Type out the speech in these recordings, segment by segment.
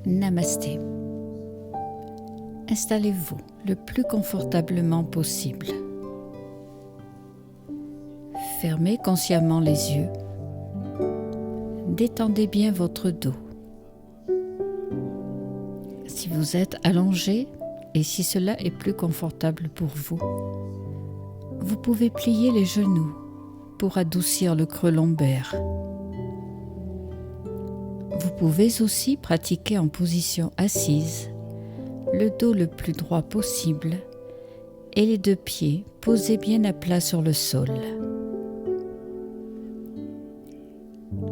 Namasté. Installez-vous le plus confortablement possible. Fermez consciemment les yeux. Détendez bien votre dos. Si vous êtes allongé et si cela est plus confortable pour vous, vous pouvez plier les genoux pour adoucir le creux lombaire. Vous pouvez aussi pratiquer en position assise, le dos le plus droit possible et les deux pieds posés bien à plat sur le sol.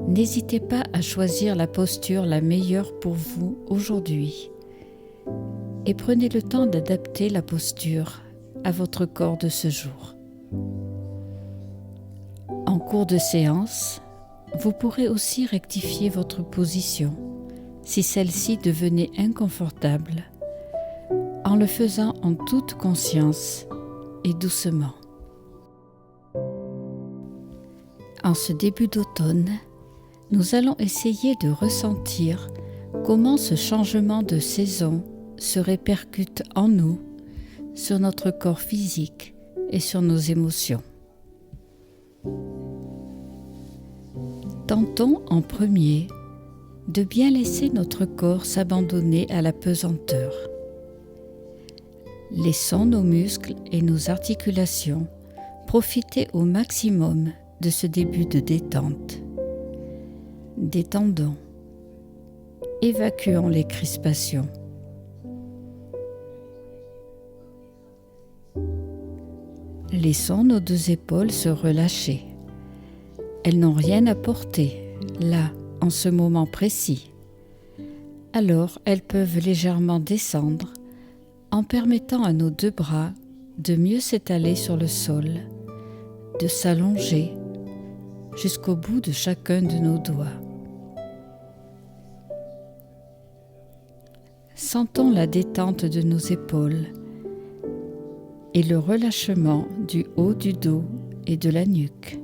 N'hésitez pas à choisir la posture la meilleure pour vous aujourd'hui et prenez le temps d'adapter la posture à votre corps de ce jour. En cours de séance, vous pourrez aussi rectifier votre position si celle-ci devenait inconfortable en le faisant en toute conscience et doucement. En ce début d'automne, nous allons essayer de ressentir comment ce changement de saison se répercute en nous, sur notre corps physique et sur nos émotions. Tentons en premier de bien laisser notre corps s'abandonner à la pesanteur. Laissons nos muscles et nos articulations profiter au maximum de ce début de détente. Détendons, évacuons les crispations. Laissons nos deux épaules se relâcher. Elles n'ont rien à porter, là, en ce moment précis. Alors, elles peuvent légèrement descendre en permettant à nos deux bras de mieux s'étaler sur le sol, de s'allonger jusqu'au bout de chacun de nos doigts. Sentons la détente de nos épaules et le relâchement du haut du dos et de la nuque.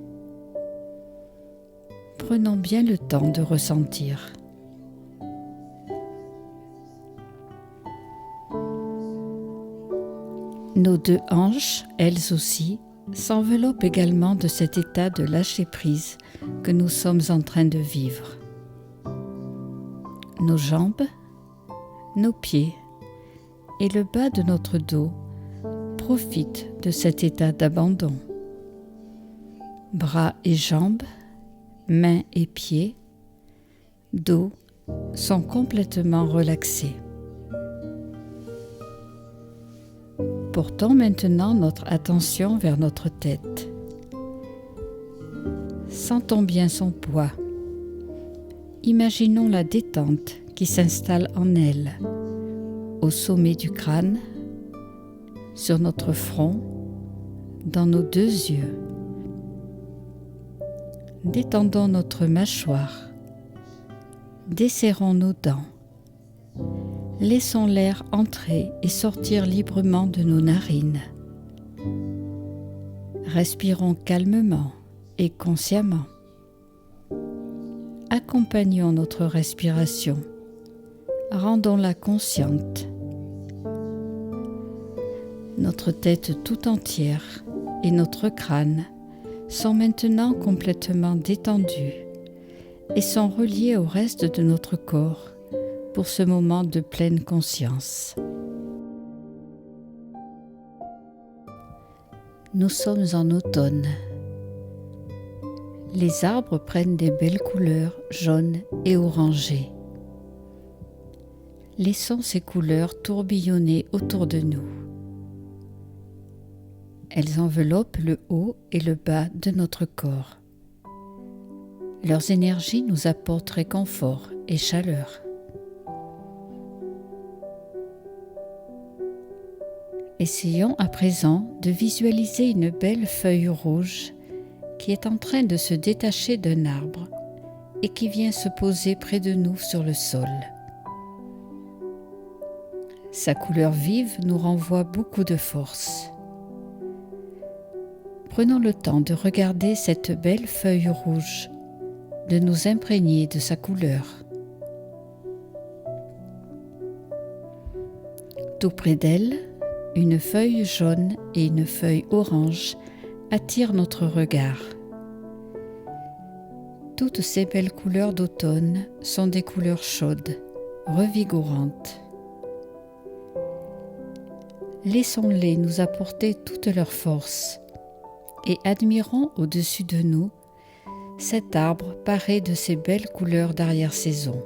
Prenons bien le temps de ressentir. Nos deux hanches, elles aussi, s'enveloppent également de cet état de lâcher-prise que nous sommes en train de vivre. Nos jambes, nos pieds et le bas de notre dos profitent de cet état d'abandon. Bras et jambes, mains et pieds, dos sont complètement relaxés. Portons maintenant notre attention vers notre tête. Sentons bien son poids. Imaginons la détente qui s'installe en elle, au sommet du crâne, sur notre front, dans nos deux yeux. Détendons notre mâchoire. Desserrons nos dents. Laissons l'air entrer et sortir librement de nos narines. Respirons calmement et consciemment. Accompagnons notre respiration. Rendons-la consciente. Notre tête tout entière et notre crâne sont maintenant complètement détendus et sont reliés au reste de notre corps pour ce moment de pleine conscience. Nous sommes en automne. Les arbres prennent des belles couleurs jaunes et orangées. Laissons ces couleurs tourbillonner autour de nous. Elles enveloppent le haut et le bas de notre corps. Leurs énergies nous apportent réconfort et chaleur. Essayons à présent de visualiser une belle feuille rouge qui est en train de se détacher d'un arbre et qui vient se poser près de nous sur le sol. Sa couleur vive nous renvoie beaucoup de force. Prenons le temps de regarder cette belle feuille rouge, de nous imprégner de sa couleur. Tout près d'elle, une feuille jaune et une feuille orange attirent notre regard. Toutes ces belles couleurs d'automne sont des couleurs chaudes, revigorantes. Laissons-les nous apporter toute leur force et admirons au-dessus de nous cet arbre paré de ces belles couleurs d'arrière-saison.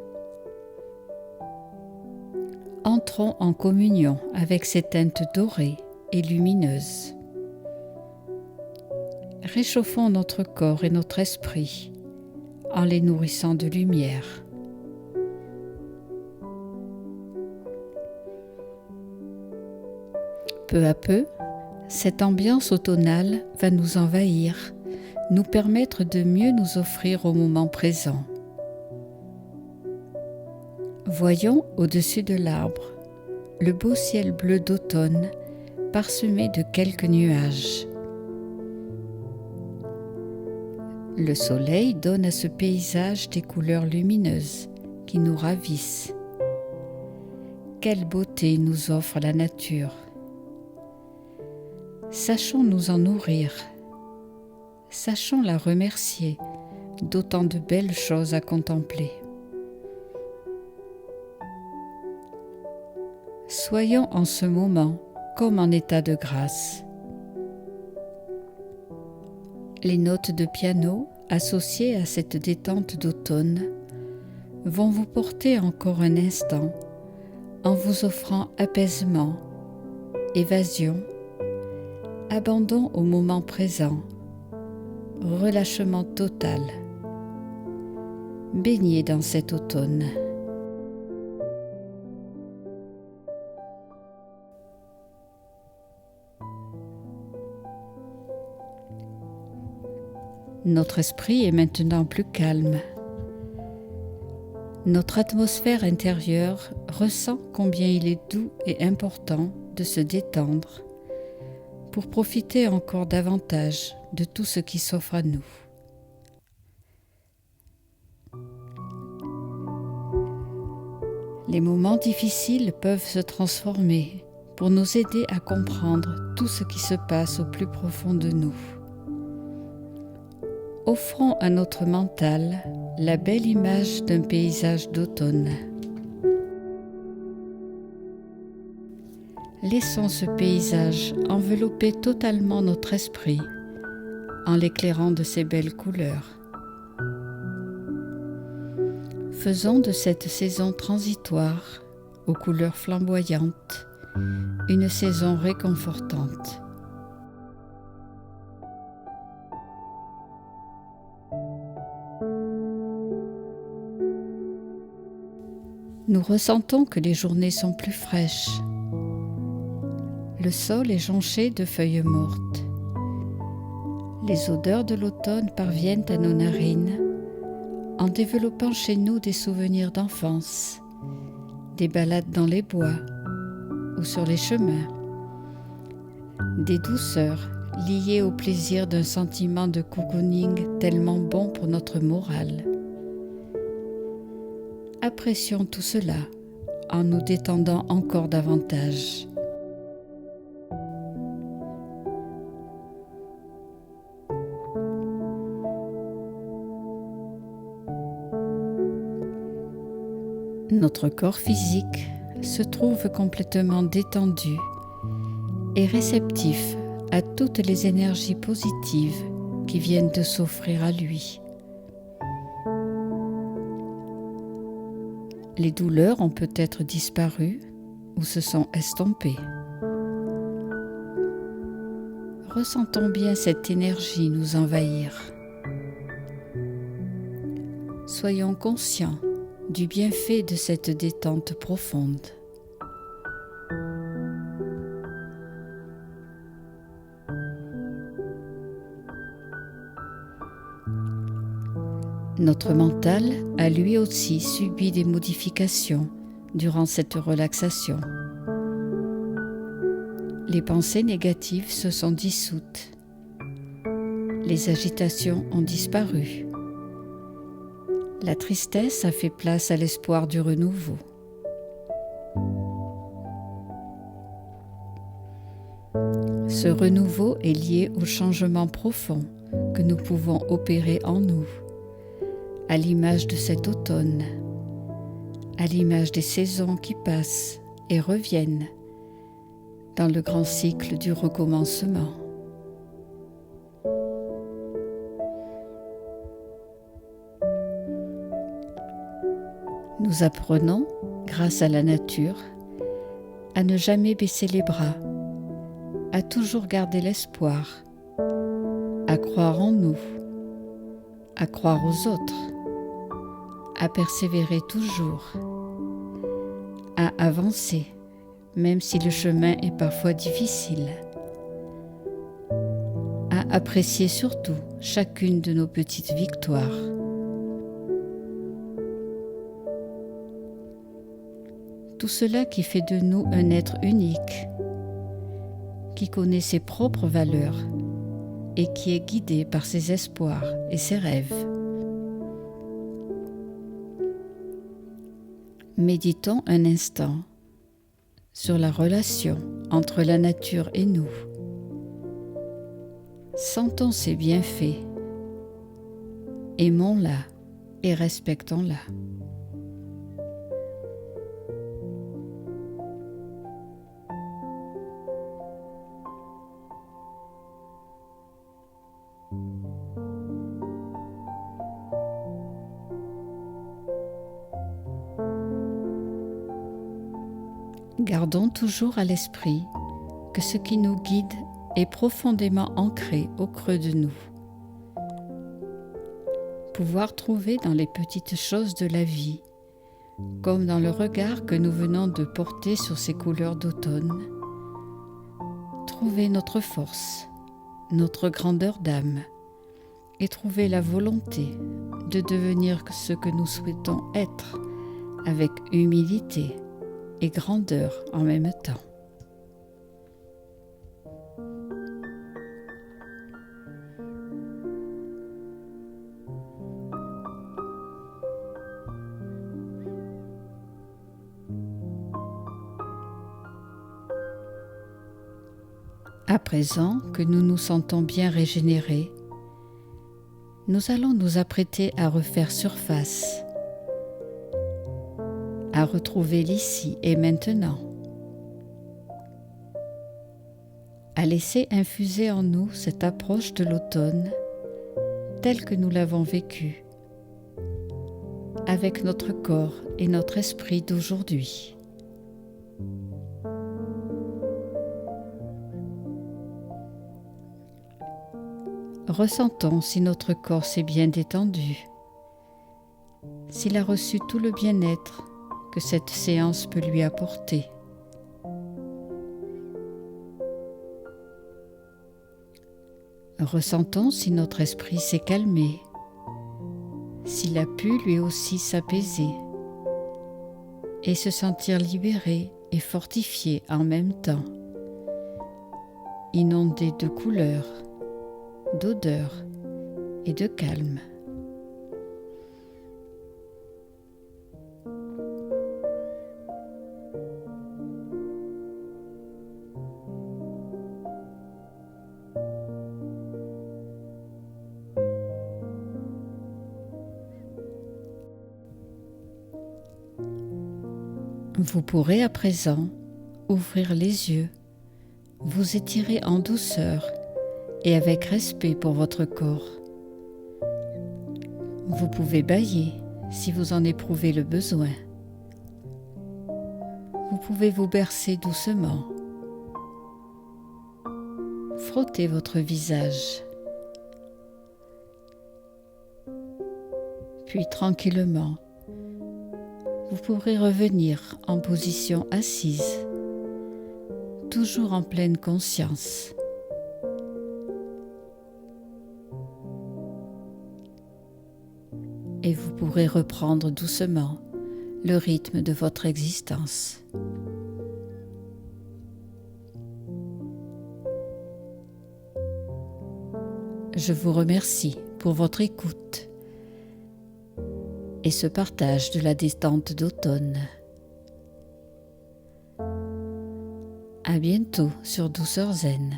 Entrons en communion avec ces teintes dorées et lumineuses. Réchauffons notre corps et notre esprit en les nourrissant de lumière. Peu à peu, cette ambiance automnale va nous envahir, nous permettre de mieux nous offrir au moment présent. Voyons au-dessus de l'arbre le beau ciel bleu d'automne parsemé de quelques nuages. Le soleil donne à ce paysage des couleurs lumineuses qui nous ravissent. Quelle beauté nous offre la nature! Sachons nous en nourrir. Sachons la remercier d'autant de belles choses à contempler. Soyons en ce moment comme en état de grâce. Les notes de piano associées à cette détente d'automne vont vous porter encore un instant en vous offrant apaisement, évasion, abandon au moment présent, relâchement total. Baignez dans cet automne. Notre esprit est maintenant plus calme. Notre atmosphère intérieure ressent combien il est doux et important de se détendre pour profiter encore davantage de tout ce qui s'offre à nous. Les moments difficiles peuvent se transformer pour nous aider à comprendre tout ce qui se passe au plus profond de nous. Offrons à notre mental la belle image d'un paysage d'automne. Laissons ce paysage envelopper totalement notre esprit en l'éclairant de ses belles couleurs. Faisons de cette saison transitoire aux couleurs flamboyantes une saison réconfortante. Nous ressentons que les journées sont plus fraîches. Le sol est jonché de feuilles mortes. Les odeurs de l'automne parviennent à nos narines en développant chez nous des souvenirs d'enfance, des balades dans les bois ou sur les chemins, des douceurs liées au plaisir d'un sentiment de cocooning tellement bon pour notre morale. Apprécions tout cela en nous détendant encore davantage. Notre corps physique se trouve complètement détendu et réceptif à toutes les énergies positives qui viennent de s'offrir à lui. Les douleurs ont peut-être disparu ou se sont estompées. Ressentons bien cette énergie nous envahir. Soyons conscients du bienfait de cette détente profonde. Notre mental a lui aussi subi des modifications durant cette relaxation. Les pensées négatives se sont dissoutes. Les agitations ont disparu. La tristesse a fait place à l'espoir du renouveau. Ce renouveau est lié au changement profond que nous pouvons opérer en nous, à l'image de cet automne, à l'image des saisons qui passent et reviennent dans le grand cycle du recommencement. Nous apprenons, grâce à la nature, à ne jamais baisser les bras, à toujours garder l'espoir, à croire en nous, à croire aux autres, à persévérer toujours, à avancer, même si le chemin est parfois difficile, à apprécier surtout chacune de nos petites victoires. Tout cela qui fait de nous un être unique, qui connaît ses propres valeurs et qui est guidé par ses espoirs et ses rêves. Méditons un instant sur la relation entre la nature et nous. Sentons ses bienfaits, aimons-la et respectons-la. Gardons toujours à l'esprit que ce qui nous guide est profondément ancré au creux de nous. Pouvoir trouver dans les petites choses de la vie, comme dans le regard que nous venons de porter sur ces couleurs d'automne, trouver notre force, notre grandeur d'âme et trouver la volonté de devenir ce que nous souhaitons être avec humilité et grandeur en même temps. À présent que nous nous sentons bien régénérés, nous allons nous apprêter à refaire surface, à retrouver l'ici et maintenant, à laisser infuser en nous cette approche de l'automne telle que nous l'avons vécue, avec notre corps et notre esprit d'aujourd'hui. Ressentons si notre corps s'est bien détendu, s'il a reçu tout le bien-être que cette séance peut lui apporter. Ressentons si notre esprit s'est calmé, s'il a pu lui aussi s'apaiser et se sentir libéré et fortifié en même temps, inondé de couleurs, d'odeurs et de calme. Vous pourrez à présent ouvrir les yeux, vous étirer en douceur et avec respect pour votre corps. Vous pouvez bâiller si vous en éprouvez le besoin. Vous pouvez vous bercer doucement. Frottez votre visage. Puis tranquillement, vous pourrez revenir en position assise, toujours en pleine conscience. Et vous pourrez reprendre doucement le rythme de votre existence. Je vous remercie pour votre écoute et ce partage de la détente d'automne. À bientôt sur Douceur Zen.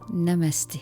Namasté.